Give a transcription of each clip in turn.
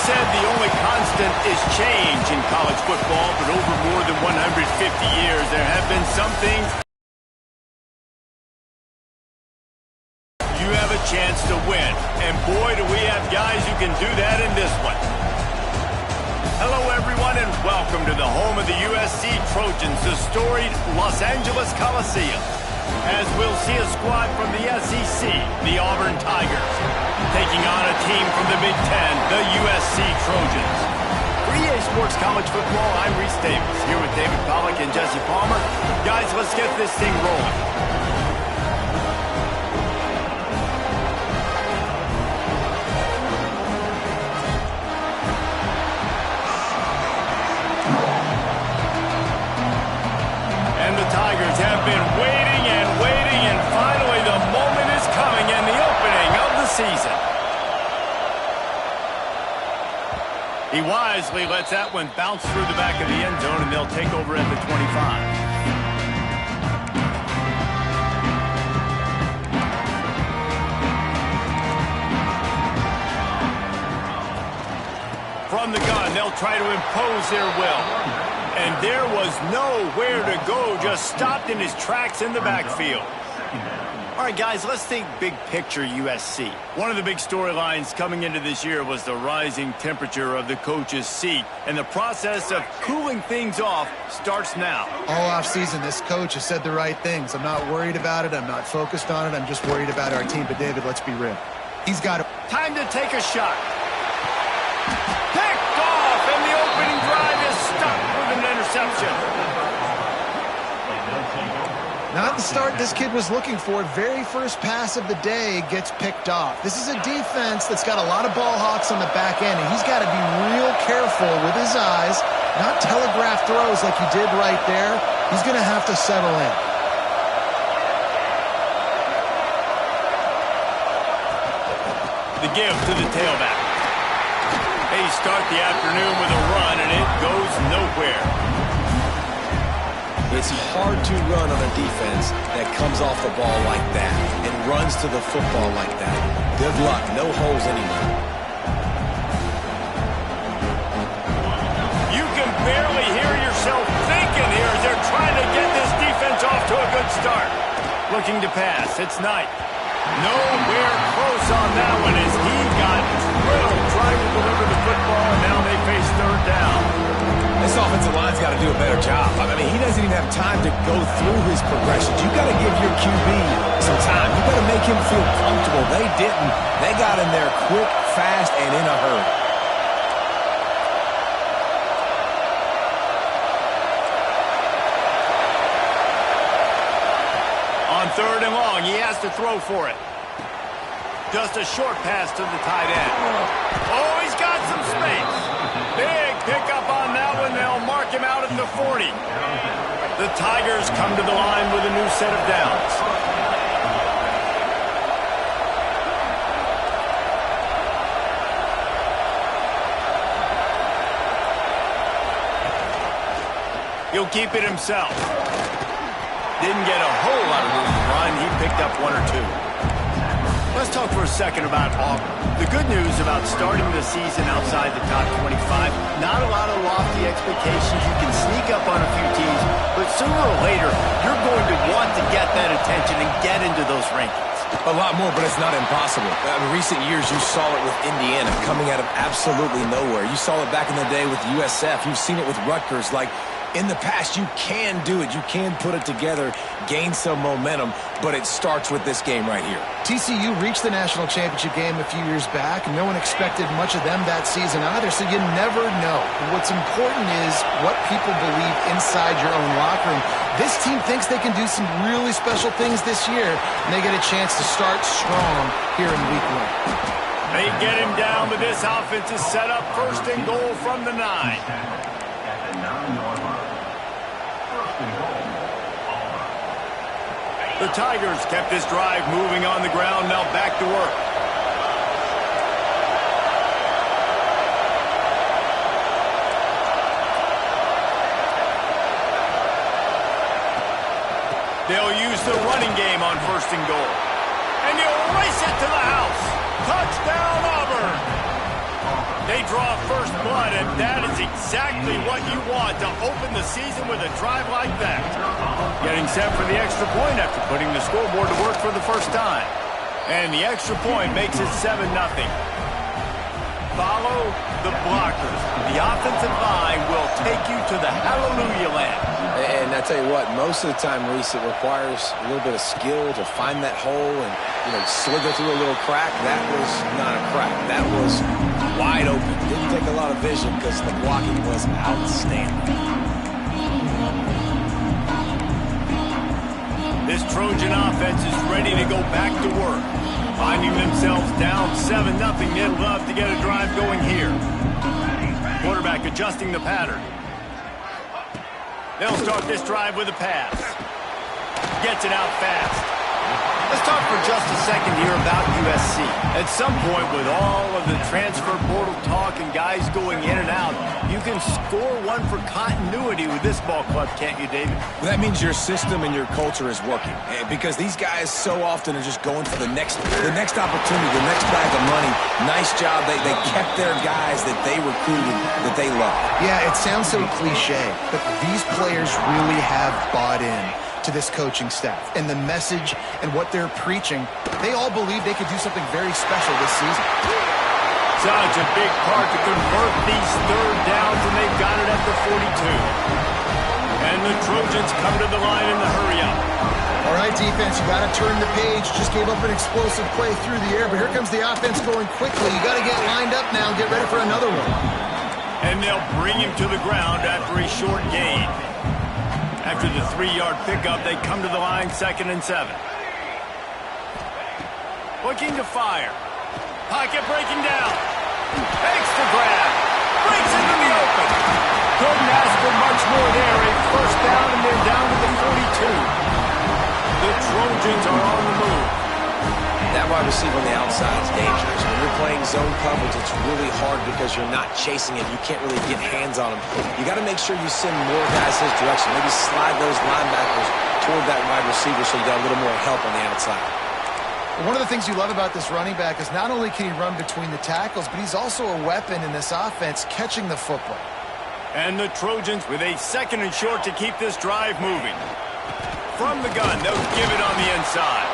said the only constant is change in college football, but over more than 150 years, there have been some things you have a chance to win. And boy, do we have guys who can do that in this one. Hello, everyone, and welcome to the home of the USC Trojans, the storied Los Angeles Coliseum. As we'll see a squad from the SEC, the Auburn Tigers, taking on a team from the Big Ten, the USC Trojans. For EA Sports College Football, I'm Reese Davis, here with David Pollack and Jesse Palmer. Guys, let's get this thing rolling. Tigers have been waiting and waiting, and finally the moment is coming and the opening of the season. He wisely lets that one bounce through the back of the end zone, and they'll take over at the 25. From the gun, they'll try to impose their will. And there was nowhere to go, just stopped in his tracks in the backfield. All right, guys, let's think big picture USC. One of the big storylines coming into this year was the rising temperature of the coach's seat. And the process of cooling things off starts now. All offseason, this coach has said the right things. I'm not worried about it. I'm not focused on it. I'm just worried about our team. But, David, let's be real. He's got it. Time to take a shot. Picked off, and the opening drive is stuck with an interception. Not the start this kid was looking for. Very first pass of the day gets picked off. This is a defense that's got a lot of ball hawks on the back end, and he's got to be real careful with his eyes, not telegraph throws like he did right there. He's going to have to settle in. The give to the tailback. They start the afternoon with a run, and it goes nowhere. It's hard to run on a defense that comes off the ball like that and runs to the football like that. Good luck. No holes anywhere. You can barely hear yourself thinking here as they're trying to get this defense off to a good start. Looking to pass. It's Knight. Nowhere close on that one as he got drilled trying to deliver the football, and now they face third down. This offensive line's got to do a better job. I mean, he doesn't even have time to go through his progressions. You got to give your QB some time. You got to make him feel comfortable. They didn't. They got in there quick, fast, and in a hurry. On third and long, he has to throw for it. Just a short pass to the tight end. Oh, he's got some space. Big pickup on that one. They'll mark him out at the 40. The Tigers come to the line with a new set of downs. He'll keep it himself. Didn't get a whole lot of room to run. He picked up one or two. Let's talk for a second about Auburn. The good news about starting the season outside the top 25, not a lot of lofty expectations. You can sneak up on a few teams, but sooner or later, you're going to want to get that attention and get into those rankings. A lot more, but it's not impossible. In recent years, you saw it with Indiana coming out of absolutely nowhere. You saw it back in the day with USF. You've seen it with Rutgers. Like, in the past, you can do it. You can put it together, gain some momentum, but it starts with this game right here. TCU reached the national championship game a few years back. No one expected much of them that season either, so you never know. What's important is what people believe inside your own locker room. This team thinks they can do some really special things this year, and they get a chance to start strong here in week one. They get him down, but this offense is set up first and goal from the 9. The Tigers kept this drive moving on the ground, now back to work. They'll use the running game on first and goal. And you'll race it to the house. Touchdown, Auburn. They draw first blood, and that is exactly what you want to open the season with a drive like that. Getting set for the extra point after putting the scoreboard to work for the first time. And the extra point makes it 7-0. Follow the blockers. The offensive line will take you to the hallelujah land. And I tell you what, most of the time, Reese, it requires a little bit of skill to find that hole and, slither through a little crack. That was not a crack. That was wide open. Didn't take a lot of vision because the blocking was outstanding. This Trojan offense is ready to go back to work. Finding themselves down 7-0, they'd love to get a drive going here. Quarterback adjusting the pattern. They'll start this drive with a pass. Gets it out fast. Let's talk for just a second here about USC. At some point, with all of the transfer portal talk and guys going in and out, you can score one for continuity with this ball club, can't you, David? Well, that means your system and your culture is working. Because these guys so often are just going for the next opportunity, the next bag of money. Nice job. They kept their guys that they recruited, that they love. Yeah, it sounds so cliche, but these players really have bought in to this coaching staff and the message and what they're preaching. They all believe they could do something very special this season. Such a big part to convert these third downs, and they've got it at the 42. And the Trojans come to the line in the hurry-up. All right, defense, you got to turn the page. Just gave up an explosive play through the air, but here comes the offense going quickly. You got to get lined up now and get ready for another one. And they'll bring him to the ground after a short gain. After the 3-yard pickup, they come to the line 2nd and 7. Looking to fire. Pocket breaking down. Makes the grab. Breaks into the open. Couldn't ask for much more there. A first down, and they're down to the 42. The Trojans are on the move. That wide receiver on the outside is dangerous. When you're playing zone coverage, it's really hard because you're not chasing it. You can't really get hands on him. You got to make sure you send more guys his direction. Maybe slide those linebackers toward that wide receiver so you got a little more help on the outside. One of the things you love about this running back is not only can he run between the tackles, but he's also a weapon in this offense catching the football. And the Trojans with a 2nd and short to keep this drive moving. From the gun, they'll give it on the inside.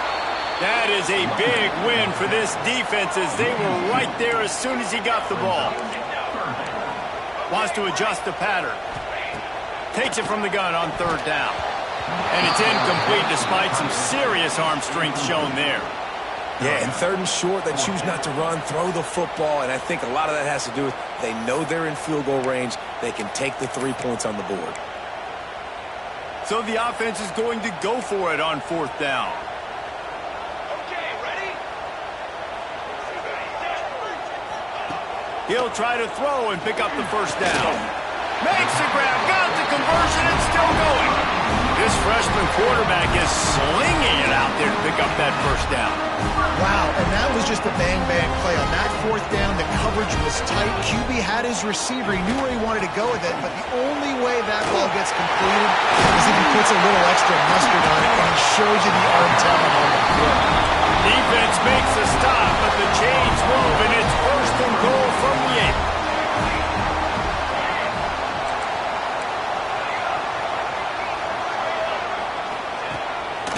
That is a big win for this defense as they were right there as soon as he got the ball. Wants to adjust the pattern. Takes it from the gun on 3rd down. And it's incomplete despite some serious arm strength shown there. Yeah, and 3rd and short, they choose not to run, throw the football, and I think a lot of that has to do with they know they're in field goal range. They can take the 3 points on the board. So the offense is going to go for it on 4th down. He'll try to throw and pick up the first down. Makes the grab, got the conversion, and still going. This freshman quarterback is slinging it out there to pick up that first down. Wow, and that was just a bang-bang play. On that 4th down, the coverage was tight. QB had his receiver. He knew where he wanted to go with it, but the only way that ball gets completed is if he puts a little extra mustard on it, and he shows you the arm talent on the field. Defense makes a stop, but the chains move, and it's 1st and goal from the 8.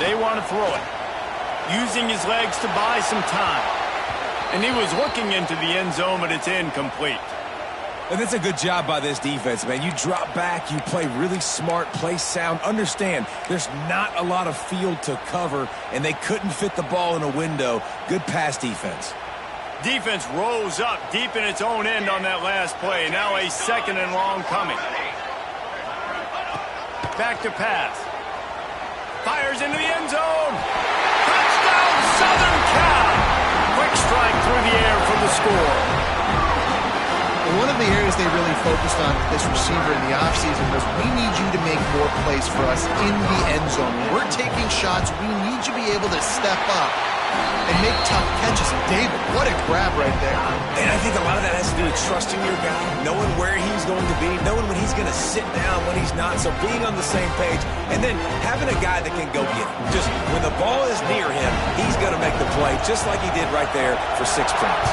They want to throw it. Using his legs to buy some time. And he was looking into the end zone, but it's incomplete. And that's a good job by this defense, man. You drop back, you play really smart, play sound. Understand, there's not a lot of field to cover, and they couldn't fit the ball in a window. Good pass defense. Defense rose up deep in its own end on that last play. Now a 2nd and long coming. Back to pass. Fires into the end zone. Touchdown, Southern Cal. Quick strike through the air for the score. One of the areas they really focused on with this receiver in the offseason was we need you to make more plays for us in the end zone. When we're taking shots, we need you to be able to step up and make tough catches. David, what a grab right there. And I think a lot of that has to do with trusting your guy, knowing where he's going to be, knowing when he's going to sit down, when he's not. So being on the same page, and then having a guy that can go get him. Just when the ball is near him, he's going to make the play, just like he did right there for 6 points.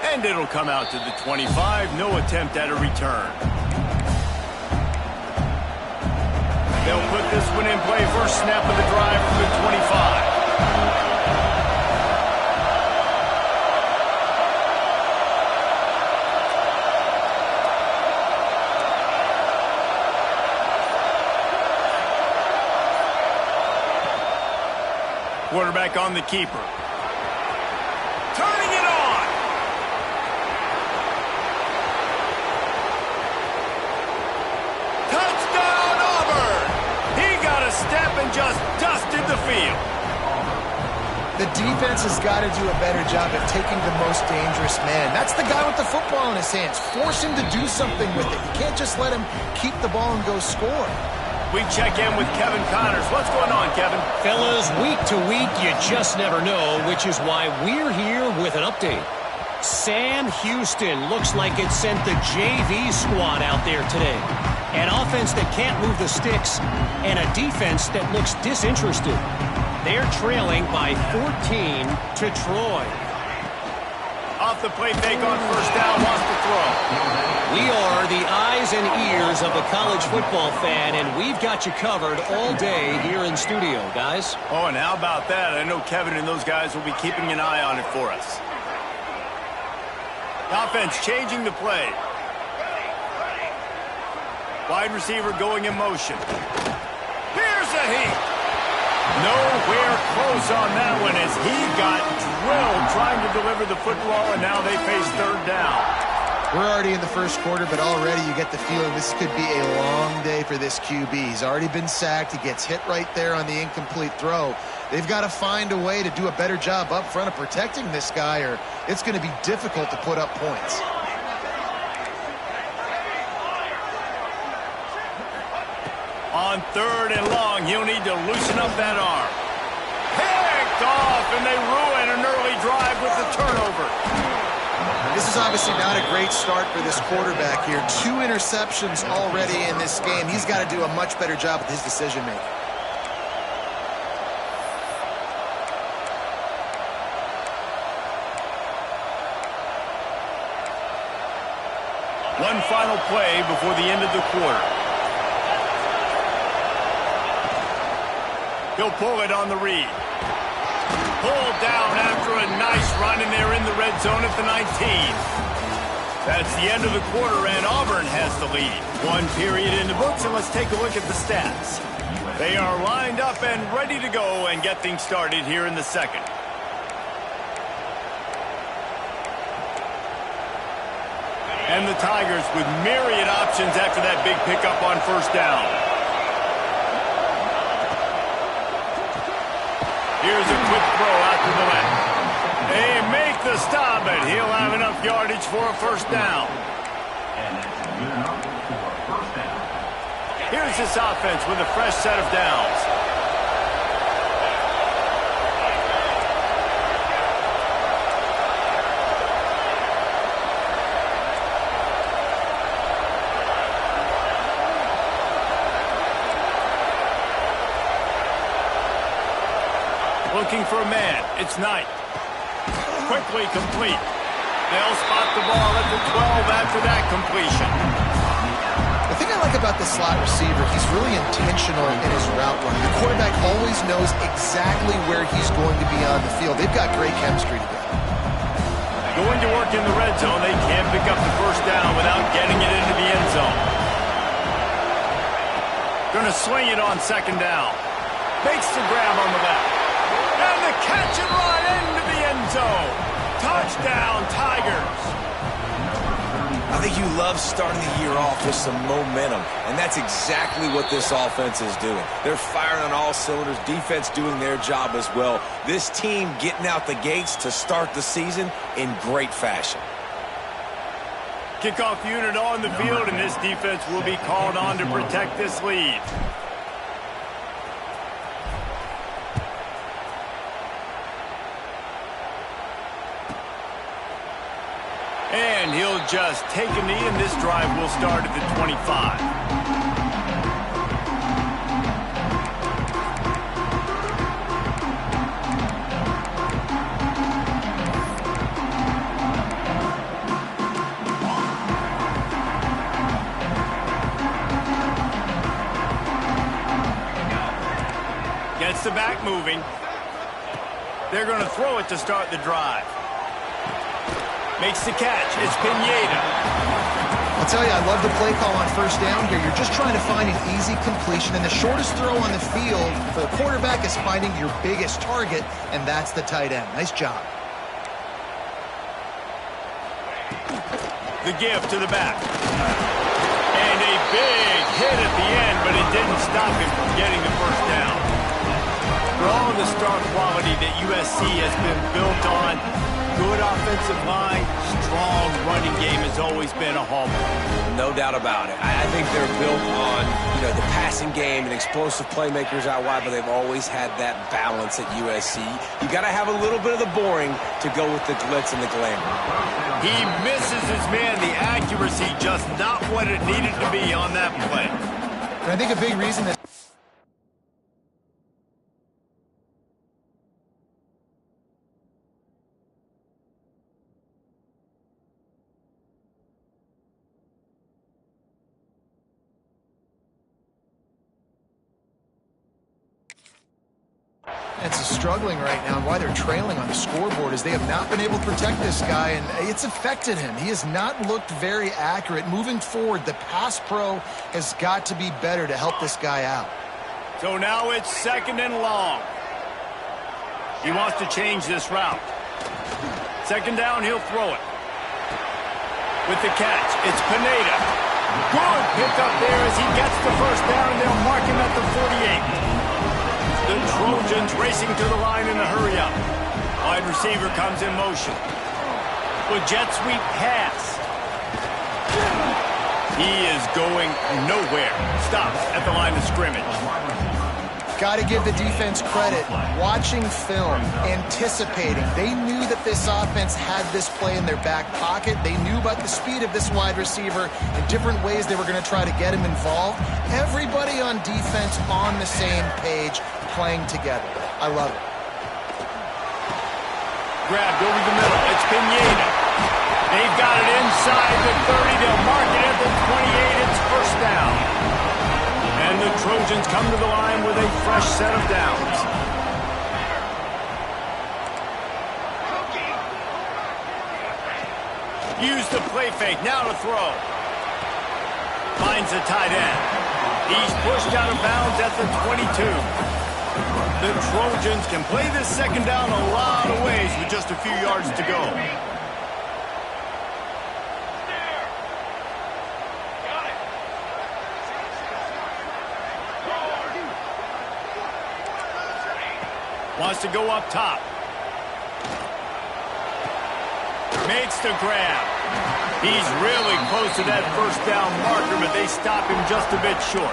And it'll come out to the 25. No attempt at a return. They'll put this one in play. First snap of the drive from the 25. Quarterback on the keeper. Turning it on. Touchdown, Auburn. He got a step and just dusted the field. The defense has got to do a better job of taking the most dangerous man. That's the guy with the football in his hands. Force him to do something with it. You can't just let him keep the ball and go score. We check in with Kevin Connors. What's going on, Kevin? Fellas, week to week, you just never know, which is why we're here with an update. Sam Houston looks like it sent the JV squad out there today. An offense that can't move the sticks and a defense that looks disinterested. They're trailing by 14 to Troy. Off the play fake on first down, wants to throw. We are the eyes and ears of the college football fan, and we've got you covered all day here in studio, guys. Oh, and how about that? I know Kevin and those guys will be keeping an eye on it for us. Offense changing the play. Wide receiver going in motion. Here's a heat. Nowhere close on that one as he got drilled trying to deliver the football, and now they face third down. We're already in the first quarter, but already you get the feeling this could be a long day for this QB. He's already been sacked. He gets hit right there on the incomplete throw. They've got to find a way to do a better job up front of protecting this guy, or it's going to be difficult to put up points. On third and long, he'll need to loosen up that arm. Picked off, and they ruin an early drive with the turnover. This is obviously not a great start for this quarterback here. 2 interceptions already in this game. He's got to do a much better job with his decision-making. One final play before the end of the quarter. He'll pull it on the read. Pulled down after a nice run, and they're in the red zone at the 19. That's the end of the quarter, and Auburn has the lead. 1 period in the books, and let's take a look at the stats. They are lined up and ready to go and get things started here in the second. And the Tigers with myriad options after that big pickup on first down. Here's a quick throw out to the left. They make the stop, and he'll have enough yardage for a first down. Here's this offense with a fresh set of downs. Looking for a man. It's Knight. Quickly complete. They'll spot the ball at the 12 after that completion. The thing I like about the slot receiver, he's really intentional in his route running. The quarterback always knows exactly where he's going to be on the field. They've got great chemistry together. Going to work in the red zone. They can't pick up the first down without getting it into the end zone. Going to swing it on second down. Makes the grab on the left. And the catch and run into the end zone. Touchdown, Tigers. I think you love starting the year off with some momentum, and that's exactly what this offense is doing. They're firing on all cylinders, defense doing their job as well. This team getting out the gates to start the season in great fashion. Kickoff unit on the field, and this defense will be called on to protect this lead. And he'll just take a knee, and this drive will start at the 25. gets the back moving. They're going to throw it to start the drive. Makes the catch. It's Pineda. I'll tell you, I love the play call on first down here. You're just trying to find an easy completion, and the shortest throw on the field for a quarterback is finding your biggest target, and that's the tight end. Nice job. The give to the back. And a big hit at the end, but it didn't stop him from getting the first down. For all the star quality that USC has been built on, good offensive line, strong running game has always been a hallmark. No doubt about it. I think they're built on, the passing game and explosive playmakers out wide, but they've always had that balance at USC. You got to have a little bit of the boring to go with the glitz and the glamour. He misses his man. The accuracy just not what it needed to be on that play. And I think a big reason that it's struggling right now, and why they're trailing on the scoreboard is they have not been able to protect this guy, and it's affected him. He has not looked very accurate. Moving forward, the pass pro has got to be better to help this guy out. So now it's 2nd and long. He wants to change this route. 2nd down, he'll throw it. With the catch, it's Pineda. Good pickup there as he gets the first down. They'll mark him at the 48. The Trojans racing to the line in a hurry-up. Wide receiver comes in motion. With jet sweep pass. He is going nowhere. Stops at the line of scrimmage. Got to give the defense credit. Watching film, anticipating. They knew that this offense had this play in their back pocket. They knew about the speed of this wide receiver and different ways they were going to try to get him involved. Everybody on defense on the same page, playing together. I love it. Grabbed over the middle. It's Pineda. They've got it inside the 30. They'll mark it at the 28. It's first down. And the Trojans come to the line with a fresh set of downs. Use the play fake. Now to throw. Finds the tight end. He's pushed out of bounds at the 22. The Trojans can play this 2nd down a lot of ways with just a few yards to go. Wants to go up top. Makes the grab. He's really close to that first down marker, but they stop him just a bit short.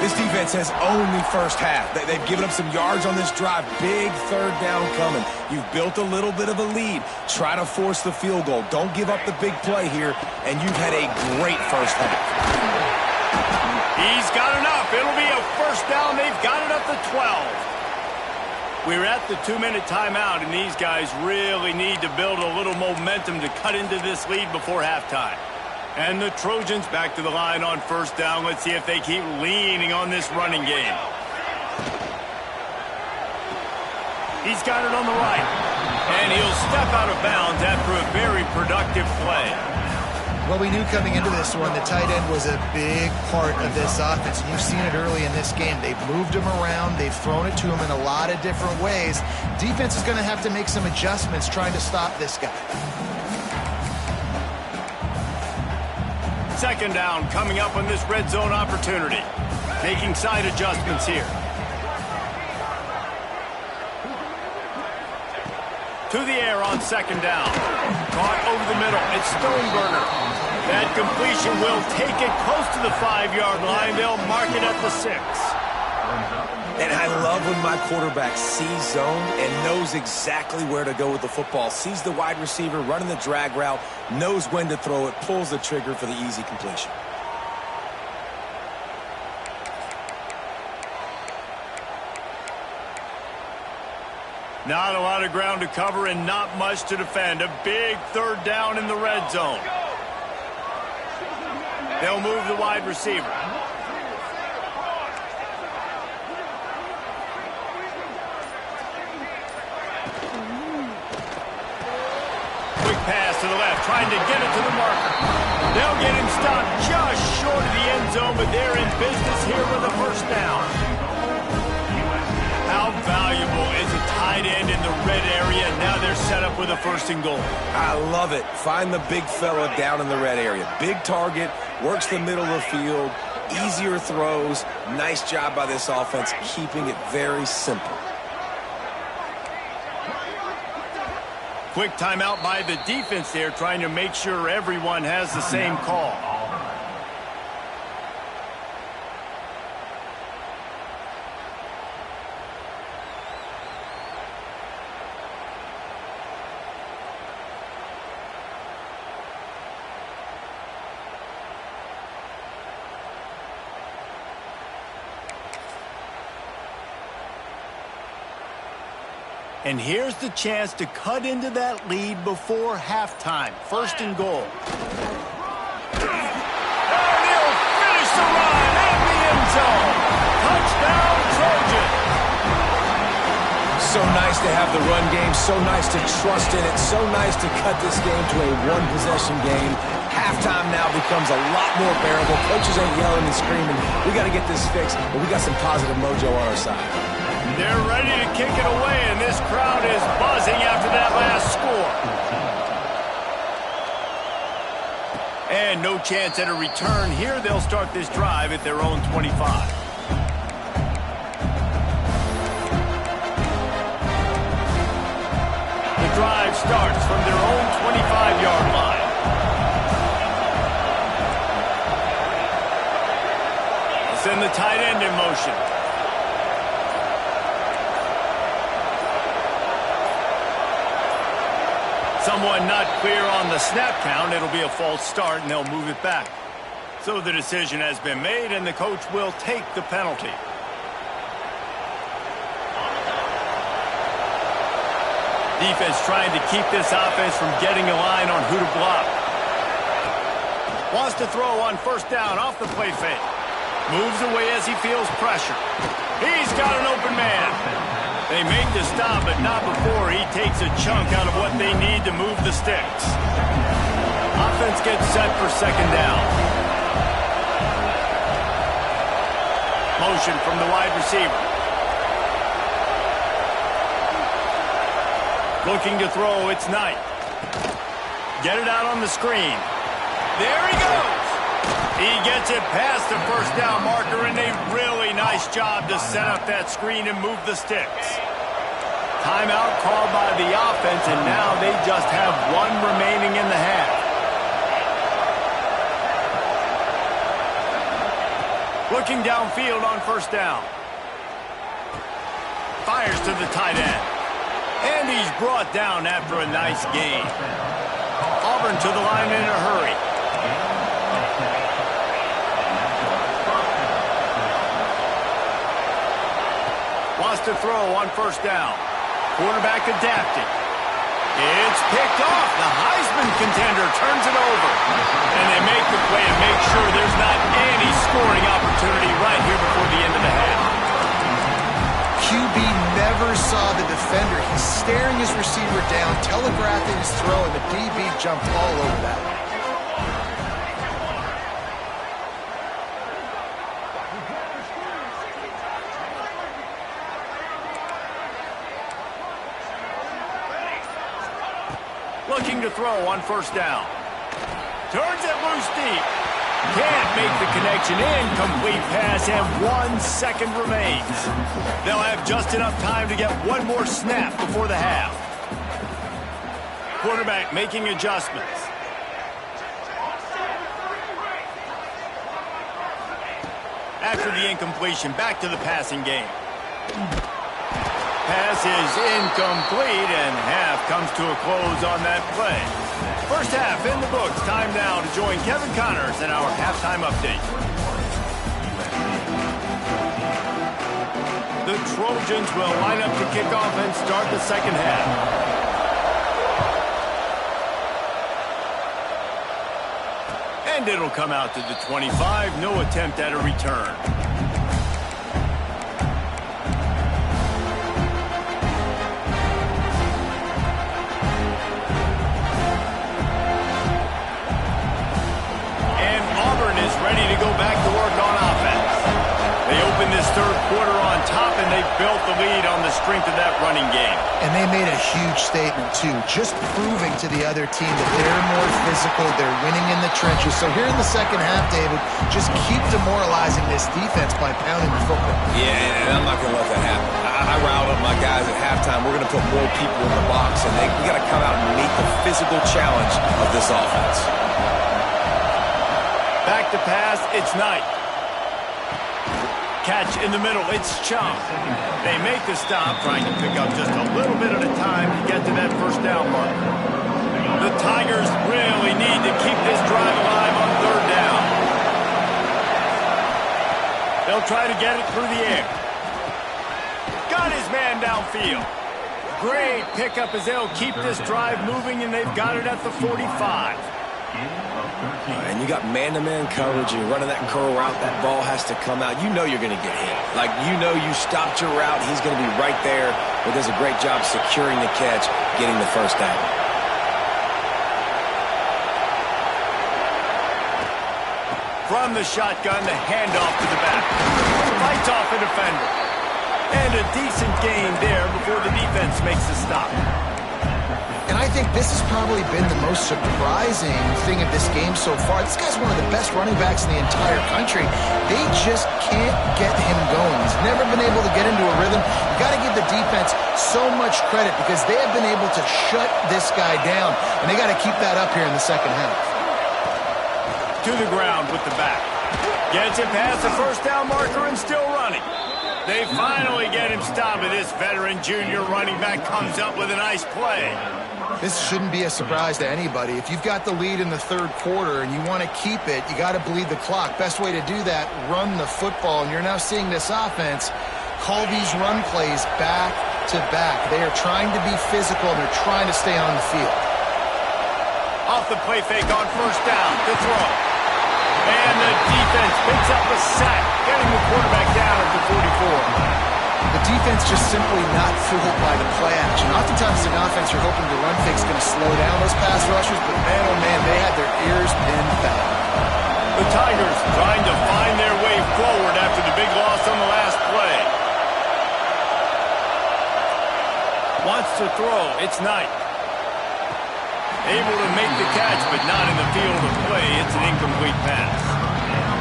This defense has only first half. They've given up some yards on this drive. Big 3rd down coming. You've built a little bit of a lead. Try to force the field goal. Don't give up the big play here, and you've had a great first half. He's got enough. It'll be a first down. They've got it up to 12. We're at the 2-minute timeout, and these guys really need to build a little momentum to cut into this lead before halftime. And the Trojans back to the line on first down. Let's see if they keep leaning on this running game. He's got it on the right. And he'll step out of bounds after a very productive play. Well, we knew coming into this one the tight end was a big part of this offense. You've seen it early in this game. They've moved him around. They've thrown it to him in a lot of different ways. Defense is going to have to make some adjustments trying to stop this guy. 2nd down coming up on this red zone opportunity. Making side adjustments here. To the air on 2nd down. Caught over the middle. It's Stoneburner. That completion will take it close to the 5-yard line. They'll mark it at the 6. And I love when my quarterback sees zone and knows exactly where to go with the football. Sees the wide receiver running the drag route, knows when to throw it, pulls the trigger for the easy completion. Not a lot of ground to cover and not much to defend. A big 3rd down in the red zone. They'll move the wide receiver. pass to the left, trying to get it to the marker. They'll get him stopped just short of the end zone, but they're in business here with a first down. How valuable is a tight end in the red area? Now they're set up with a 1st and goal. I love it. Find the big fella down in the red area. Big target, works the middle of the field, easier throws. Nice job by this offense, keeping it very simple. Quick timeout by the defense there, trying to make sure everyone has the same call. And here's the chance to cut into that lead before halftime. 1st and goal. And he'll finish the run at the end zone. Touchdown, Trojan. So nice to have the run game, so nice to trust in it, so nice to cut this game to a one-possession game. Halftime now becomes a lot more bearable. Coaches ain't yelling and screaming. We got to get this fixed, but we got some positive mojo on our side. They're ready to kick it away, and this crowd is buzzing after that last score. And no chance at a return here. They'll start this drive at their own 25. The drive starts from their own 25-yard line. They'll send the tight end in motion. Someone not clear on the snap count. It'll be a false start, and they'll move it back. So the decision has been made, and the coach will take the penalty. Defense trying to keep this offense from getting a line on who to block. Wants to throw on 1st down off the play fake. Moves away as he feels pressure. He's got an open man. They make the stop, but not before he takes a chunk out of what they need to move the sticks. Offense gets set for 2nd down. Motion from the wide receiver. Looking to throw, it's Knight. Get it out on the screen. There he goes. He gets it past the 1st down marker, and a really nice job to set up that screen and move the sticks. Timeout called by the offense, and now they just have one remaining in the half. Looking downfield on 1st down. Fires to the tight end. And he's brought down after a nice gain. Auburn to the line in a hurry. Wants to throw on 1st down. Quarterback adapting. It's picked off. The Heisman contender turns it over. And they make the play and make sure there's not any scoring opportunity right here before the end of the half. QB never saw the defender. He's staring his receiver down, telegraphing his throw, and the DB jumped all over that. Looking to throw on 1st down. Turns it loose deep. Can't make the connection. Incomplete pass, and 1 second remains. They'll have just enough time to get one more snap before the half. Quarterback making adjustments. After the incompletion, back to the passing game. Pass is incomplete, and half comes to a close on that play. 1st half in the books. Time now to join Kevin Connors in our halftime update. The Trojans will line up to kick off and start the 2nd half. And it'll come out to the 25. No attempt at a return. and they built the lead on the strength of that running game. And they made a huge statement, too, just proving to the other team that they're more physical, they're winning in the trenches. So here in the second half, David, just keep demoralizing this defense by pounding the football. Yeah, and I'm not going to let that happen. I riled up my guys at halftime. We're going to put more people in the box, and we got to come out and meet the physical challenge of this offense. Back to pass, it's Knight. Catch in the middle, it's Chung. They make the stop, trying to pick up just a little bit at a time to get to that first down mark. The Tigers really need to keep this drive alive on third down. They'll try to get it through the air. Got his man downfield. Great pickup as they'll keep this drive moving, and they've got it at the 45. And you got man-to-man coverage. You're running that curl route. That ball has to come out. You know you're going to get hit. Like, you know you stopped your route. He's going to be right there. But does a great job securing the catch, getting the first down. From the shotgun, the handoff to the back. Fights off a defender. And a decent gain there before the defense makes the stop. And I think this has probably been the most surprising thing of this game so far. This guy's one of the best running backs in the entire country. They just can't get him going. He's never been able to get into a rhythm. You got to give the defense so much credit because they have been able to shut this guy down, and they got to keep that up here in the second half. To the ground with the back. Gets it past the first down marker and still running. They finally get him stopped, and this veteran junior running back comes up with a nice play. This shouldn't be a surprise to anybody. If you've got the lead in the third quarter and you want to keep it, you got to bleed the clock. Best way to do that, run the football. And you're now seeing this offense call these run plays back to back. They are trying to be physical, and they're trying to stay on the field. Off the play fake on first down, the throw. And the defense picks up a sack, getting the quarterback down at the 44. The defense just simply not fooled by the play action. Oftentimes, as an offense, you're hoping the run fake's going to slow down those pass rushers, but man, oh man, they had their ears pinned back. The Tigers trying to find their way forward after the big loss on the last play. Wants to throw, it's Knight. Able to make the catch, but not in the field of play. It's an incomplete pass.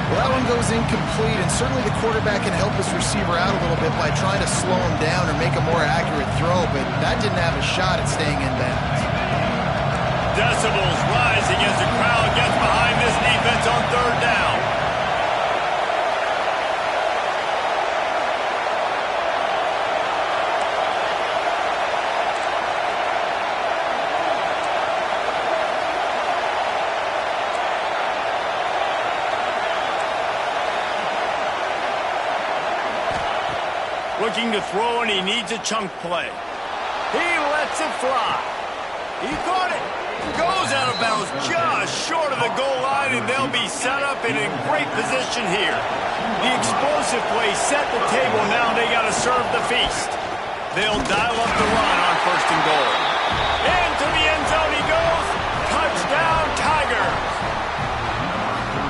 Well, that one goes incomplete, and certainly the quarterback can help his receiver out a little bit by trying to slow him down or make a more accurate throw, but that didn't have a shot at staying in bounds. Decibels rising as the crowd gets behind this defense on third down. Looking to throw, and he needs a chunk play. He lets it fly. He caught it. Goes out of bounds just short of the goal line, and they'll be set up and in great position here. The explosive play set the table. Now they got to serve the feast. They'll dial up the run on first and goal. Into the end zone he goes. Touchdown, Tigers.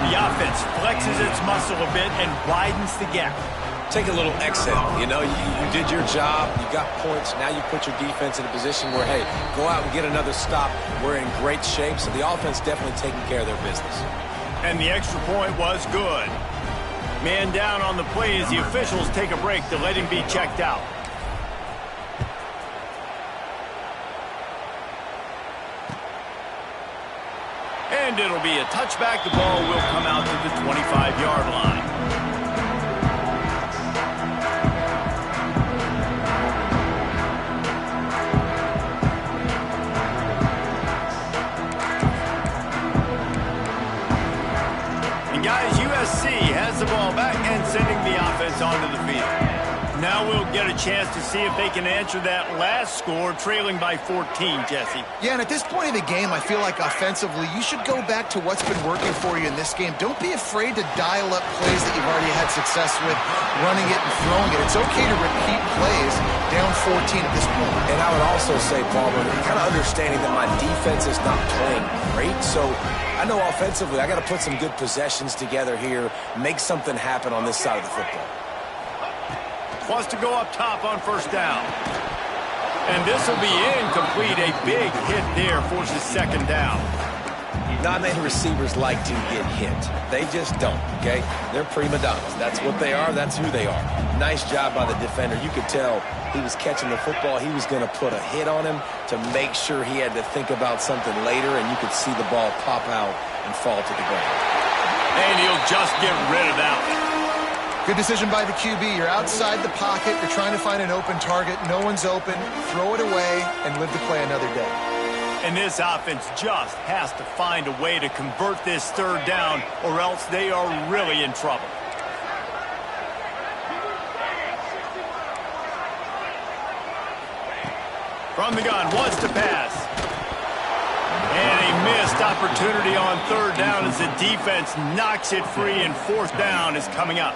The offense flexes its muscle a bit and widens the gap. Take a little exhale. You know, you did your job. You got points. Now you put your defense in a position where, hey, go out and get another stop. We're in great shape, so the offense definitely taking care of their business. And the extra point was good. Man down on the play as the officials take a break to let him be checked out. And it'll be a touchback. The ball will come out to the 25-yard line. Guys, USC has the ball back and sending the offense onto the field. Now we'll get a chance to see if they can answer that last score, trailing by 14, Jesse. Yeah, and at this point of the game, I feel like offensively, you should go back to what's been working for you in this game. Don't be afraid to dial up plays that you've already had success with, running it and throwing it. It's okay to repeat plays down 14 at this point. And I would also say, Palmer, kind of understanding that my defense is not playing great, so I know offensively I got to put some good possessions together here, make something happen on this side of the football. wants to go up top on first down. And this will be incomplete. A big hit there forces second down. Not many receivers like to get hit. They just don't, okay? They're prima donnas. That's what they are. That's who they are. Nice job by the defender. You could tell he was catching the football. He was going to put a hit on him to make sure he had to think about something later, and you could see the ball pop out and fall to the ground. And he'll just get rid of that one. Good decision by the QB. You're outside the pocket. You're trying to find an open target. No one's open. Throw it away and live to play another day. And this offense just has to find a way to convert this third down, or else they are really in trouble. From the gun, wants to pass. And a missed opportunity on third down as the defense knocks it free, and fourth down is coming up.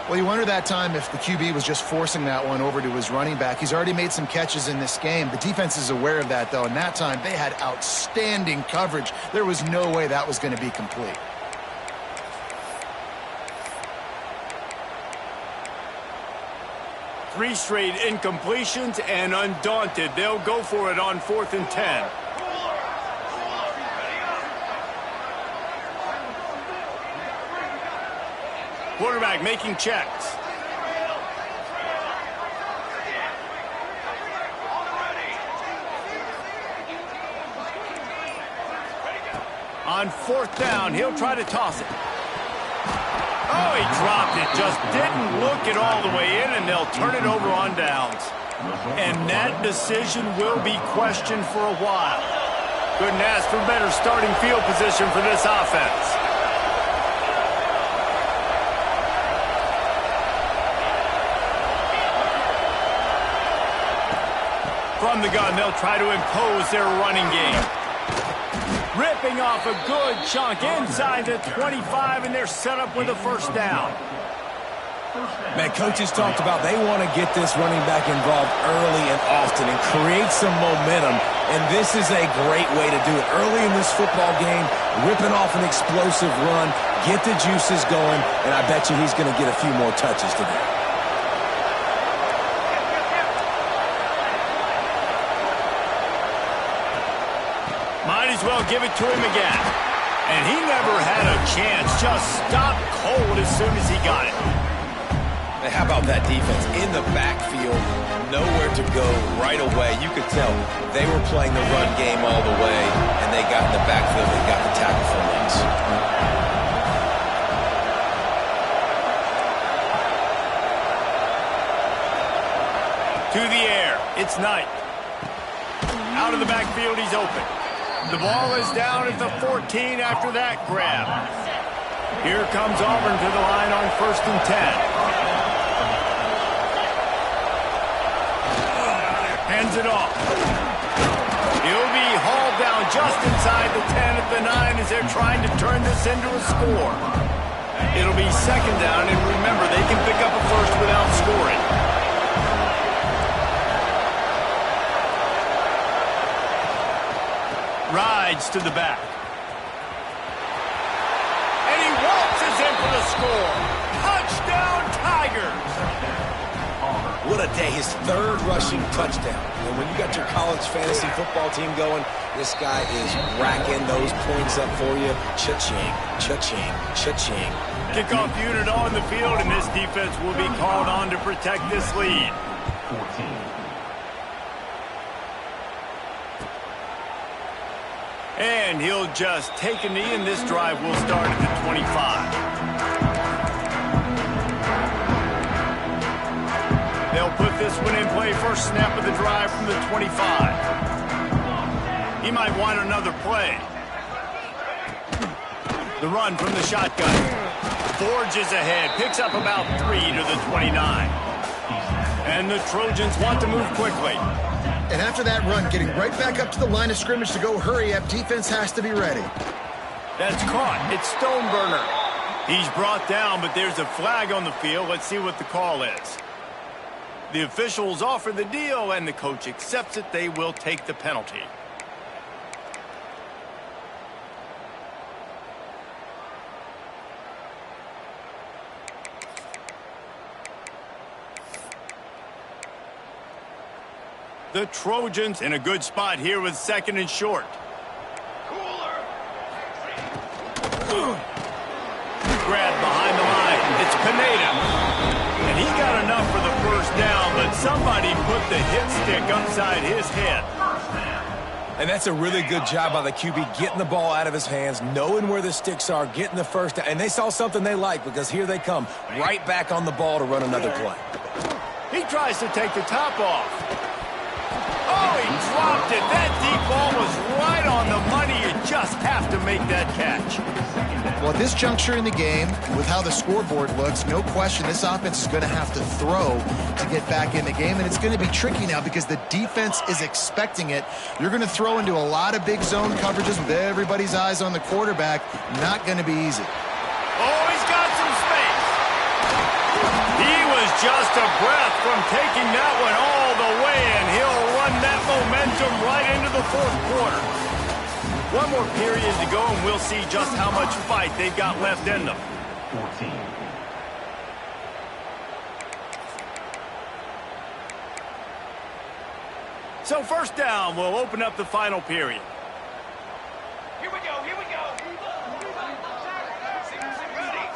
Well, you wonder that time if the QB was just forcing that one over to his running back. He's already made some catches in this game. The defense is aware of that, though, and that time they had outstanding coverage. There was no way that was going to be complete. Three straight incompletions, and undaunted, they'll go for it on 4th and 10. Quarterback making checks. On 4th down, he'll try to toss it. Oh, he dropped it. Just didn't look it all the way in, and they'll turn it over on downs. And that decision will be questioned for a while. Couldn't ask for better starting field position for this offense. From the gun, they'll try to impose their running game. Ripping off a good chunk inside the 25, and they're set up with a first down. Man, coaches talked about they want to get this running back involved early and often and create some momentum, and this is a great way to do it. Early in this football game, ripping off an explosive run, get the juices going, and I bet you he's going to get a few more touches today. Might as well give it to him again. And he never had a chance. Just stopped cold as soon as he got it. And how about that defense? In the backfield, nowhere to go right away. You could tell they were playing the run game all the way, and they got in the backfield and got the tackle for loss. To the air. It's Knight. Out of the backfield, he's open. The ball is down at the 14 after that grab. Here comes Auburn to the line on 1st and 10. Hands it off. He'll be hauled down just inside the 10 at the 9 as they're trying to turn this into a score. It'll be second down, and remember, they can pick up a first without scoring. Rides to the back. And he waltzes in for the score. Touchdown, Tigers! What a day. His 3rd rushing touchdown. And when you got your college fantasy football team going, this guy is racking those points up for you. Cha-ching, cha-ching, cha-ching. Kickoff unit on the field, and this defense will be called on to protect this lead. 14. And he'll just take a knee, and this drive will start at the 25. They'll put this one in play. First snap of the drive from the 25. He might want another play. The run from the shotgun. Forges ahead. Picks up about 3 to the 29. And the Trojans want to move quickly. And after that run, getting right back up to the line of scrimmage to go hurry up, defense has to be ready. That's caught. It's Stoneburner. He's brought down, but there's a flag on the field. Let's see what the call is. The officials offer the deal, and the coach accepts it. They will take the penalty. The Trojans in a good spot here with 2nd and short. Grab behind the line. It's Pineda. And he got enough for the first down, but somebody put the hit stick upside his head. And that's a really good job by the QB, getting the ball out of his hands, knowing where the sticks are, getting the first down. And they saw something they like, because here they come, right back on the ball to run another play. He tries to take the top off. Oh, he dropped it. That deep ball was right on the money. You just have to make that catch. Well, at this juncture in the game, with how the scoreboard looks, no question this offense is going to have to throw to get back in the game, and it's going to be tricky now because the defense is expecting it. You're going to throw into a lot of big zone coverages with everybody's eyes on the quarterback. Not going to be easy. Oh, he's got some space. He was just a breath from taking that one all the way, and he'll run that momentum right into the 4th quarter. One more period to go, and we'll see just how much fight they've got left in them. 14. So 1st down, we'll open up the final period. Here we go, here we go. Ready.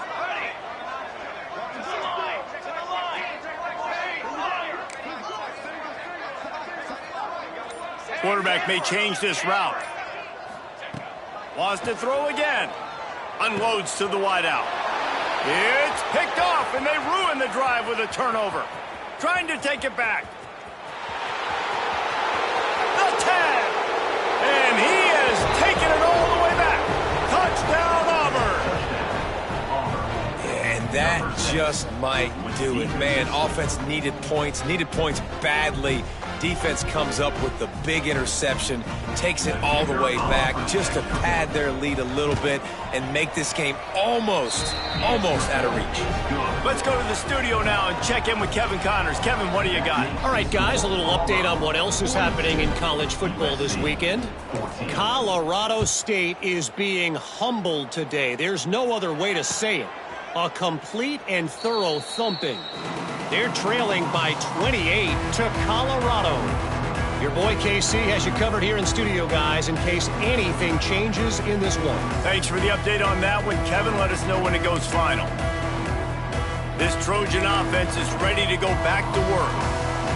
To the line, Quarterback may change this route. Wants to throw again. Unloads to the wideout. It's picked off, and they ruin the drive with a turnover. Trying to take it back. The tag. And he has taken it all the way back. Touchdown, Auburn. Yeah, and that just might do it. Man, offense needed points badly. Defense comes up with the big interception, takes it all the way back just to pad their lead a little bit and make this game almost out of reach. Let's go to the studio now and check in with Kevin Connors. Kevin, what do you got? All right, guys, a little update on what else is happening in college football this weekend. Colorado State is being humbled today. There's no other way to say it. A complete and thorough thumping. They're trailing by 28 to Colorado. Your boy KC has you covered here in studio, guys, in case anything changes in this one. Thanks for the update on that one, Kevin. Let us know when it goes final. This Trojan offense is ready to go back to work.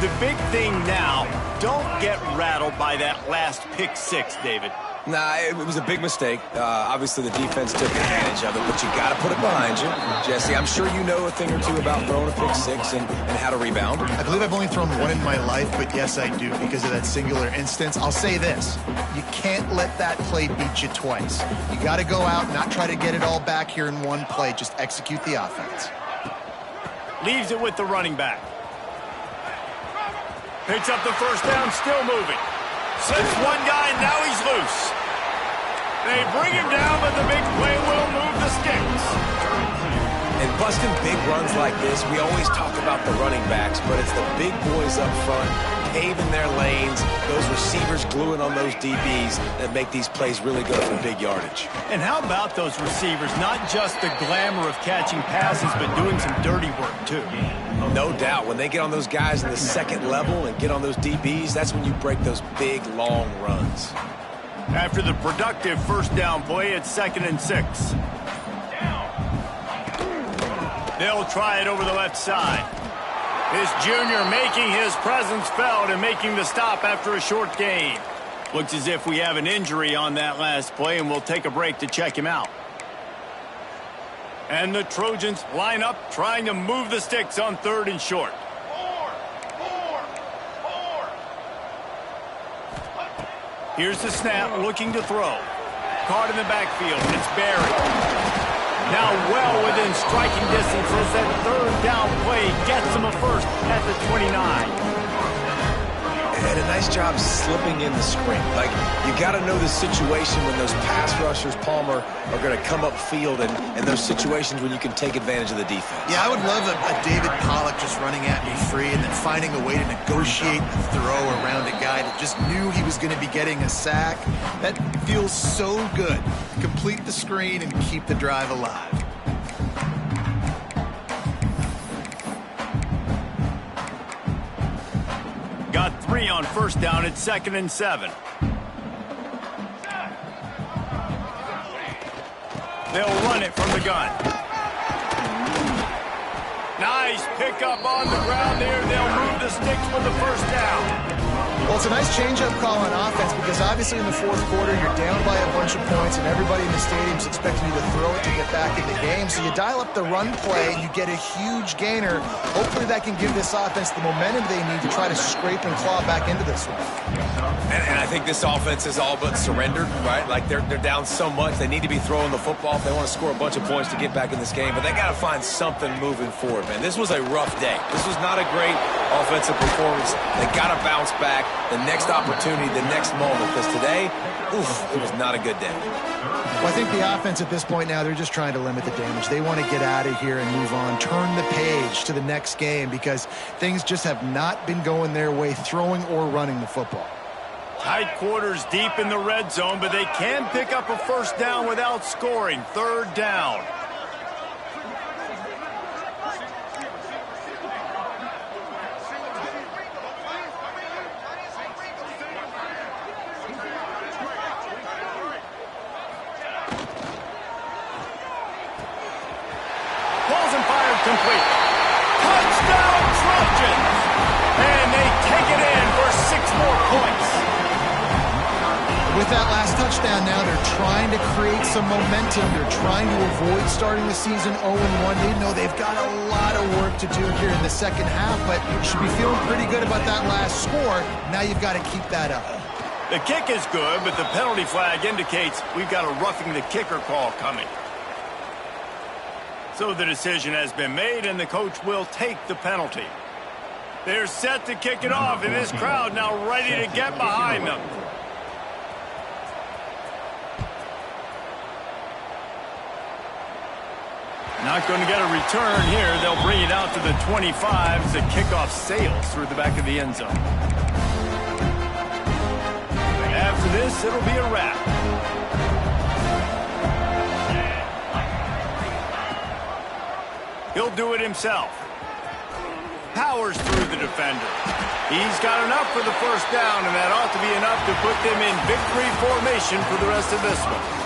The big thing now, don't get rattled by that last pick 6, David. Nah, it was a big mistake. Obviously, the defense took advantage of it, but you got to put it behind you. Jesse, I'm sure you know a thing or two about throwing a pick 6 and how to rebound. I believe I've only thrown one in my life, but yes, I do because of that singular instance. I'll say this. You can't let that play beat you twice. You got to go out, not try to get it all back here in one play. Just execute the offense. Leaves it with the running back. Picks up the first down, still moving. Slips one guy, now he's loose. They bring him down, but the big play will move the sticks. And busting big runs like this, we always talk about the running backs, but it's the big boys up front, paving their lanes, those receivers gluing on those DBs that make these plays really good for big yardage. And how about those receivers? Not just the glamour of catching passes, but doing some dirty work, too. No doubt. When they get on those guys in the second level and get on those DBs, that's when you break those big, long runs. After the productive first down play, it's 2nd and 6. They'll try it over the left side. This junior making his presence felt and making the stop after a short gain. Looks as if we have an injury on that last play, and we'll take a break to check him out. And the Trojans line up, trying to move the sticks on 3rd and short. Here's the snap, looking to throw. Caught in the backfield, it's Barry. Now well within striking distance as that 3rd down play gets him a first at the 29. And a nice job slipping in the screen. Like, you got to know the situation when those pass rushers, Palmer, are going to come upfield and those situations when you can take advantage of the defense. Yeah, I would love a David Pollock just running at me free and then finding a way to negotiate the throw around a guy that just knew he was going to be getting a sack. That feels so good. Complete the screen and keep the drive alive. Got 3 on first down at 2nd and 7. They'll run it from the gun. Nice pickup on the ground there. They'll move the sticks for the first down. Well, it's a nice change-up call on offense because obviously in the fourth quarter you're down by a bunch of points and everybody in the stadium is expecting you to throw it to get back in the game. So you dial up the run play, you get a huge gainer. Hopefully that can give this offense the momentum they need to try to scrape and claw back into this one. And I think this offense is all but surrendered, right? Like they're down so much. They need to be throwing the football if they want to score a bunch of points to get back in this game. But they got to find something moving forward, man. This was a rough day. This was not a great offensive performance. They got to bounce back. The next opportunity, the next moment. Because today, it was not a good day. Well, I think the offense at this point now, they're just trying to limit the damage. They want to get out of here and move on, turn the page to the next game because things just have not been going their way, throwing or running the football. Tight quarters deep in the red zone, but they can pick up a first down without scoring. 3rd down. Balls and fired complete. Touchdown Trojans! And they take it in for 6 more points. With that last touchdown now, they're trying to create some momentum. They're trying to avoid starting the season 0-1. They know they've got a lot of work to do here in the second half, but should be feeling pretty good about that last score. Now you've got to keep that up. The kick is good, but the penalty flag indicates we've got a roughing the kicker call coming. So the decision has been made, and the coach will take the penalty. They're set to kick it off, and this crowd now ready to get behind them. Not going to get a return here. They'll bring it out to the 25 as the kickoff sails through the back of the end zone. After this, it'll be a wrap. He'll do it himself. Powers through the defender. He's got enough for the first down, and that ought to be enough to put them in victory formation for the rest of this one.